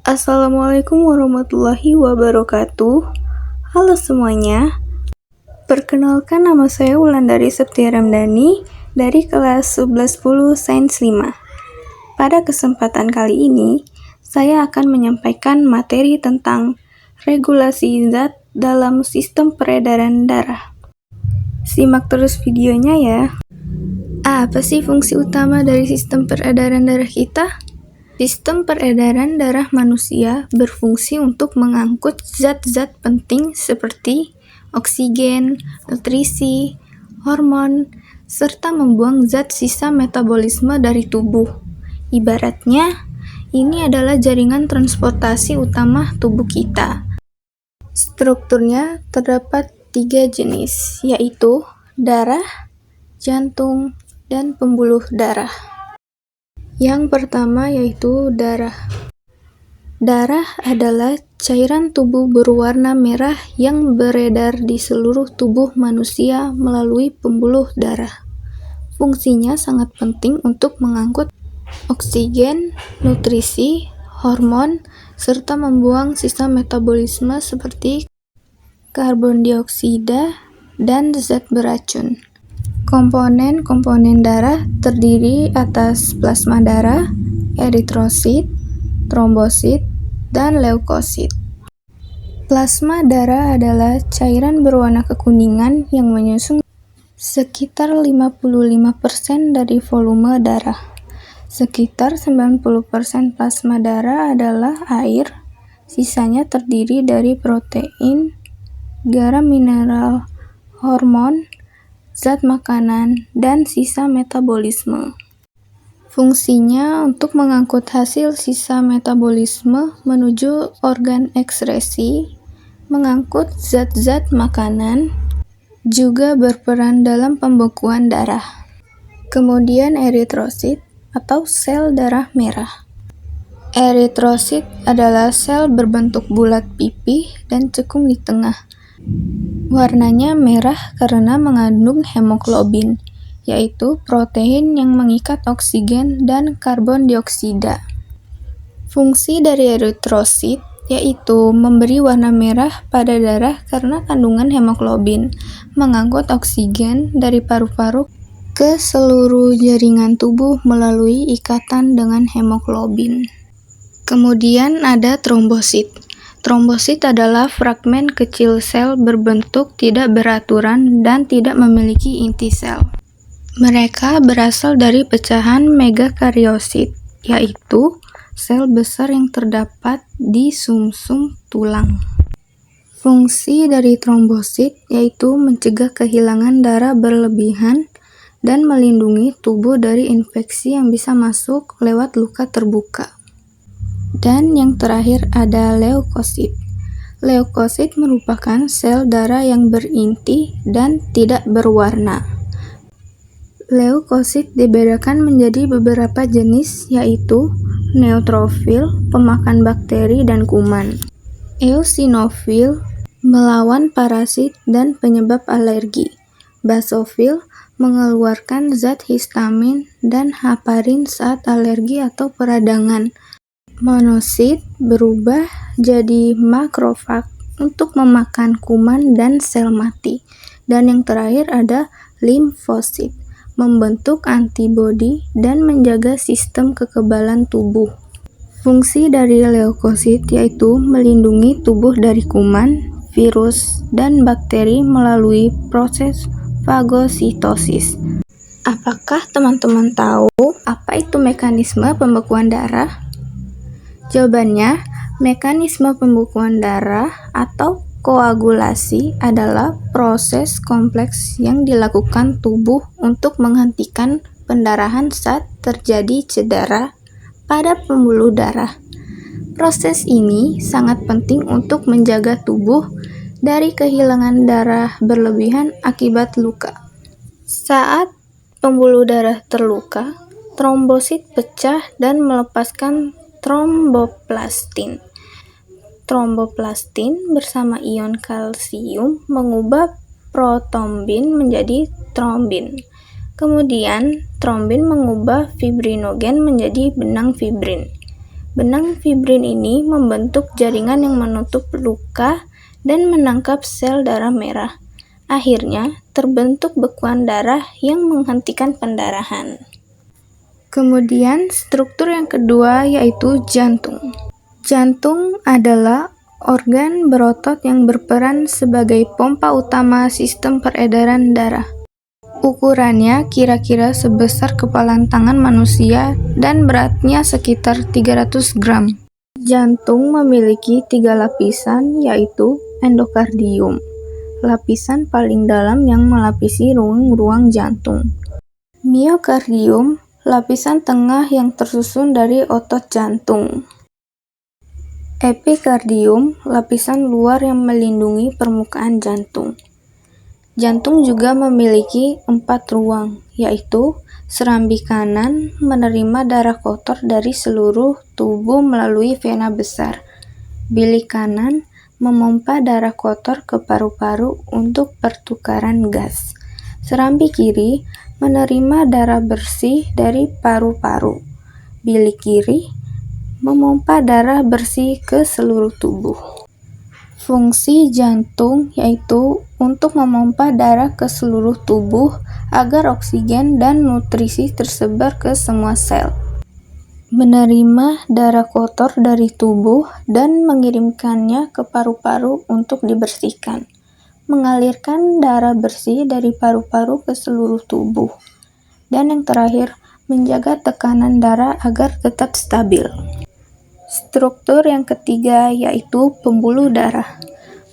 Assalamualaikum warahmatullahi wabarakatuh. Halo semuanya, perkenalkan nama saya Wulandari Septia Ramdhani dari kelas 1110 Sains 5. Pada kesempatan kali ini, saya akan menyampaikan materi tentang regulasi zat dalam sistem peredaran darah. Simak terus videonya ya. Apa sih fungsi utama dari sistem peredaran darah kita? Sistem peredaran darah manusia berfungsi untuk mengangkut zat-zat penting seperti oksigen, nutrisi, hormon, serta membuang zat sisa metabolisme dari tubuh. Ibaratnya, ini adalah jaringan transportasi utama tubuh kita. Strukturnya terdapat 3 jenis, yaitu darah, jantung, dan pembuluh darah. Yang pertama yaitu darah. Darah adalah cairan tubuh berwarna merah yang beredar di seluruh tubuh manusia melalui pembuluh darah. Fungsinya sangat penting untuk mengangkut oksigen, nutrisi, hormon, serta membuang sisa metabolisme seperti karbon dioksida dan zat beracun. Komponen-komponen darah terdiri atas plasma darah, eritrosit, trombosit, dan leukosit. Plasma darah adalah cairan berwarna kekuningan yang menyusun sekitar 55% dari volume darah. Sekitar 90% plasma darah adalah air, sisanya terdiri dari protein, garam mineral, hormon, zat makanan, dan sisa metabolisme. Fungsinya untuk mengangkut hasil sisa metabolisme menuju organ ekskresi, mengangkut zat-zat makanan, juga berperan dalam pembekuan darah. Kemudian eritrosit atau sel darah merah. Eritrosit adalah sel berbentuk bulat pipih dan cekung di tengah. Warnanya merah karena mengandung hemoglobin, yaitu protein yang mengikat oksigen dan karbon dioksida. Fungsi dari eritrosit yaitu memberi warna merah pada darah karena kandungan hemoglobin, mengangkut oksigen dari paru-paru ke seluruh jaringan tubuh melalui ikatan dengan hemoglobin. Kemudian ada trombosit. Trombosit adalah fragmen kecil sel berbentuk tidak beraturan dan tidak memiliki inti sel. Mereka berasal dari pecahan megakariosit, yaitu sel besar yang terdapat di sumsum tulang. Fungsi dari trombosit yaitu mencegah kehilangan darah berlebihan dan melindungi tubuh dari infeksi yang bisa masuk lewat luka terbuka. Dan yang terakhir ada leukosit. Leukosit merupakan sel darah yang berinti dan tidak berwarna. Leukosit dibedakan menjadi beberapa jenis, yaitu neutrofil, pemakan bakteri dan kuman, eosinofil, melawan parasit dan penyebab alergi, basofil, mengeluarkan zat histamin dan heparin saat alergi atau peradangan. Monosit berubah jadi makrofag untuk memakan kuman dan sel mati. Dan yang terakhir ada limfosit, membentuk antibodi dan menjaga sistem kekebalan tubuh. Fungsi dari leukosit yaitu melindungi tubuh dari kuman, virus, dan bakteri melalui proses fagositosis. Apakah teman-teman tahu apa itu mekanisme pembekuan darah? Jawabannya, mekanisme pembekuan darah atau koagulasi adalah proses kompleks yang dilakukan tubuh untuk menghentikan pendarahan saat terjadi cedera pada pembuluh darah. Proses ini sangat penting untuk menjaga tubuh dari kehilangan darah berlebihan akibat luka. Saat pembuluh darah terluka, trombosit pecah dan melepaskan tromboplastin. Tromboplastin bersama ion kalsium mengubah protombin menjadi trombin. Kemudian, trombin mengubah fibrinogen menjadi benang fibrin. Benang fibrin ini membentuk jaringan yang menutup luka dan menangkap sel darah merah. Akhirnya, terbentuk bekuan darah yang menghentikan pendarahan. Kemudian, struktur yang kedua yaitu jantung. Jantung adalah organ berotot yang berperan sebagai pompa utama sistem peredaran darah. Ukurannya kira-kira sebesar kepalan tangan manusia dan beratnya sekitar 300 gram. Jantung memiliki 3 lapisan, yaitu endokardium, lapisan paling dalam yang melapisi ruang-ruang jantung. Miokardium, lapisan tengah yang tersusun dari otot jantung. Epikardium, lapisan luar yang melindungi permukaan jantung. Jantung juga memiliki 4 ruang, yaitu serambi kanan menerima darah kotor dari seluruh tubuh melalui vena besar. Bilik kanan memompa darah kotor ke paru-paru untuk pertukaran gas. Serambi kiri menerima darah bersih dari paru-paru. Bilik kiri memompa darah bersih ke seluruh tubuh. Fungsi jantung yaitu untuk memompa darah ke seluruh tubuh agar oksigen dan nutrisi tersebar ke semua sel, menerima darah kotor dari tubuh dan mengirimkannya ke paru-paru untuk dibersihkan, mengalirkan darah bersih dari paru-paru ke seluruh tubuh, dan yang terakhir, menjaga tekanan darah agar tetap stabil. Struktur yang ketiga yaitu pembuluh darah.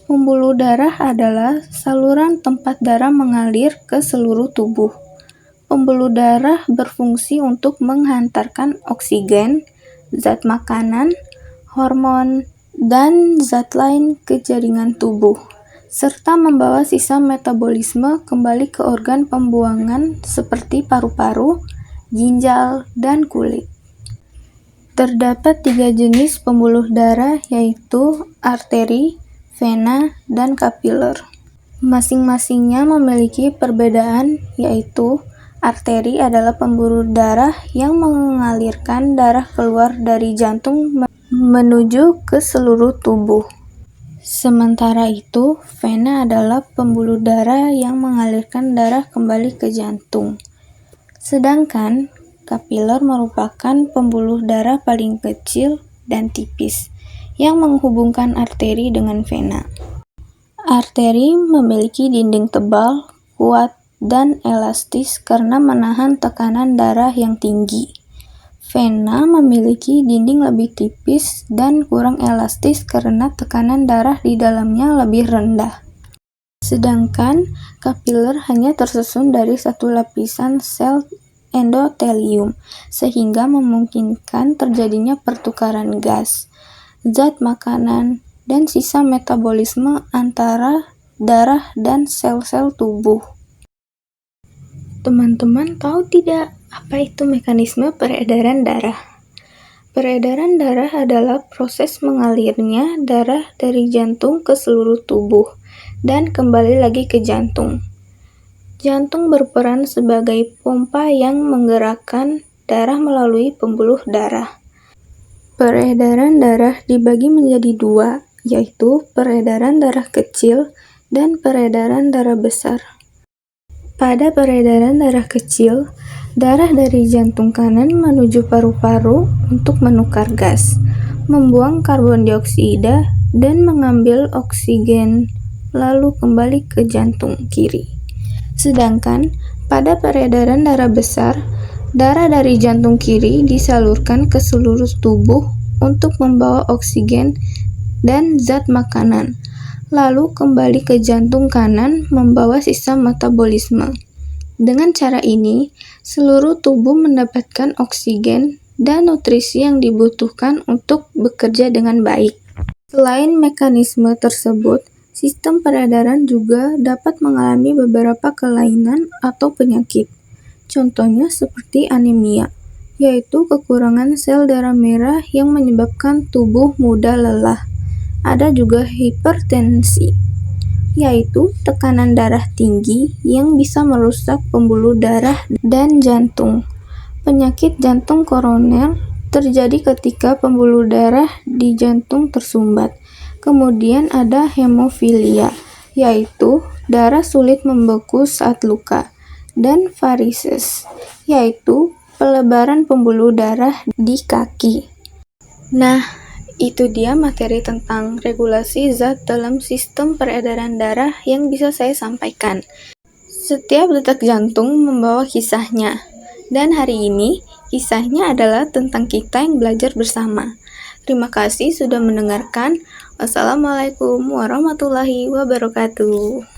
Pembuluh darah adalah saluran tempat darah mengalir ke seluruh tubuh. Pembuluh darah berfungsi untuk menghantarkan oksigen, zat makanan, hormon, dan zat lain ke jaringan tubuh, serta membawa sisa metabolisme kembali ke organ pembuangan seperti paru-paru, ginjal, dan kulit. Terdapat 3 jenis pembuluh darah yaitu arteri, vena, dan kapiler. Masing-masingnya memiliki perbedaan yaitu arteri adalah pembuluh darah yang mengalirkan darah keluar dari jantung menuju ke seluruh tubuh. Sementara itu, vena adalah pembuluh darah yang mengalirkan darah kembali ke jantung. Sedangkan kapiler merupakan pembuluh darah paling kecil dan tipis yang menghubungkan arteri dengan vena. Arteri memiliki dinding tebal, kuat, dan elastis karena menahan tekanan darah yang tinggi. Vena memiliki dinding lebih tipis dan kurang elastis karena tekanan darah di dalamnya lebih rendah. Sedangkan kapiler hanya tersusun dari satu lapisan sel endotelium, sehingga memungkinkan terjadinya pertukaran gas, zat makanan, dan sisa metabolisme antara darah dan sel-sel tubuh. Teman-teman tahu tidak apa itu mekanisme peredaran darah? Peredaran darah adalah proses mengalirnya darah dari jantung ke seluruh tubuh dan kembali lagi ke jantung. Jantung berperan sebagai pompa yang menggerakkan darah melalui pembuluh darah. Peredaran darah dibagi menjadi 2, yaitu peredaran darah kecil dan peredaran darah besar. Pada peredaran darah kecil, darah dari jantung kanan menuju paru-paru untuk menukar gas, membuang karbon dioksida, dan mengambil oksigen, lalu kembali ke jantung kiri. Sedangkan pada peredaran darah besar, darah dari jantung kiri disalurkan ke seluruh tubuh untuk membawa oksigen dan zat makanan, lalu kembali ke jantung kanan membawa sisa metabolisme. Dengan cara ini, seluruh tubuh mendapatkan oksigen dan nutrisi yang dibutuhkan untuk bekerja dengan baik. Selain mekanisme tersebut, sistem peredaran juga dapat mengalami beberapa kelainan atau penyakit. Contohnya seperti anemia, yaitu kekurangan sel darah merah yang menyebabkan tubuh mudah lelah. Ada juga hipertensi, yaitu tekanan darah tinggi yang bisa merusak pembuluh darah dan jantung. Penyakit jantung koroner terjadi ketika pembuluh darah di jantung tersumbat. Kemudian ada hemofilia, yaitu darah sulit membeku saat luka, dan varises, yaitu pelebaran pembuluh darah di kaki. Nah, itu dia materi tentang regulasi zat dalam sistem peredaran darah yang bisa saya sampaikan. Setiap detak jantung membawa kisahnya, dan hari ini kisahnya adalah tentang kita yang belajar bersama. Terima kasih sudah mendengarkan. Wassalamualaikum warahmatullahi wabarakatuh.